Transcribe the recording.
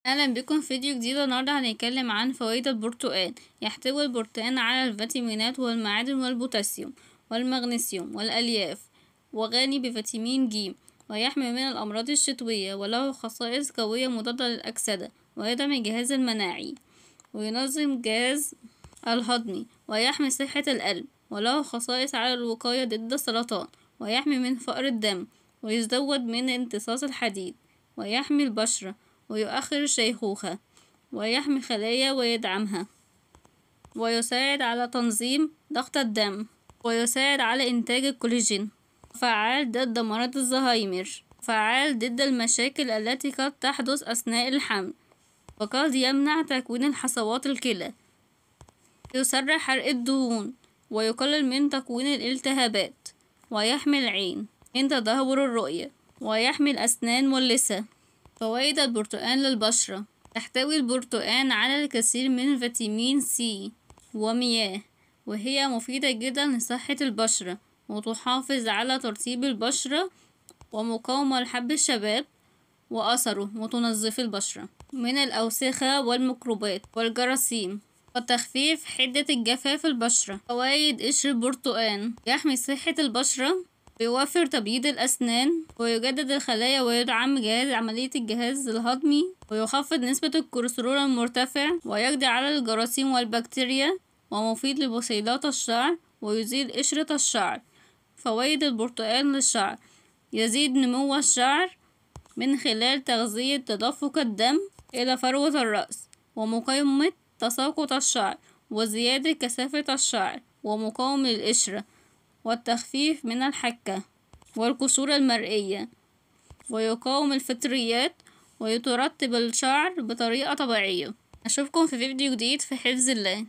اهلا بكم في فيديو جديد. النهارده هنتكلم عن فوائد البرتقال. يحتوي البرتقال على الفيتامينات والمعادن والبوتاسيوم والمغنيسيوم والالياف، وغني بفيتامين ج، ويحمي من الامراض الشتويه، وله خصائص قويه مضاده للاكسده، ويدعم الجهاز المناعي، وينظم الجهاز الهضمي، ويحمي صحه القلب، وله خصائص على الوقايه ضد السرطان، ويحمي من فقر الدم، ويزود من امتصاص الحديد، ويحمي البشرة، ويؤخر الشيخوخة، ويحمي خلايا ويدعمها، ويساعد على تنظيم ضغط الدم، ويساعد على إنتاج الكولاجين، فعال ضد مرض الزهايمر، فعال ضد المشاكل التي قد تحدث أثناء الحمل، وقد يمنع تكوين الحصوات الكلى، يسرع حرق الدهون، ويقلل من تكوين الالتهابات، ويحمي العين من تدهور الرؤية، ويحمي الأسنان واللثة. فوائد البرتقال للبشرة: تحتوي البرتقال على الكثير من فيتامين سي ومياه، وهي مفيدة جدا لصحة البشرة، وتحافظ على ترطيب البشرة، ومقاومة لحب الشباب وأثره، وتنظف البشرة من الأوساخ والميكروبات والجراثيم، وتخفيف حدة الجفاف البشرة. فوائد قشر البرتقال: يحمي صحة البشرة، ويوفر تبييض الأسنان، ويجدد الخلايا، ويدعم عملية الجهاز الهضمي، ويخفض نسبة الكوليسترول المرتفع، ويقضي على الجراثيم والبكتيريا، ومفيد لبصيلات الشعر، ويزيل قشرة الشعر. فوائد البرتقال للشعر: يزيد نمو الشعر من خلال تغذية تدفق الدم إلى فروة الرأس، ومقاومة تساقط الشعر، وزيادة كثافة الشعر، ومقاوم للقشرة، والتخفيف من الحكة والكسور المرئية، ويقاوم الفطريات، ويترطب الشعر بطريقة طبيعية. أشوفكم في فيديو جديد، في حفظ الله.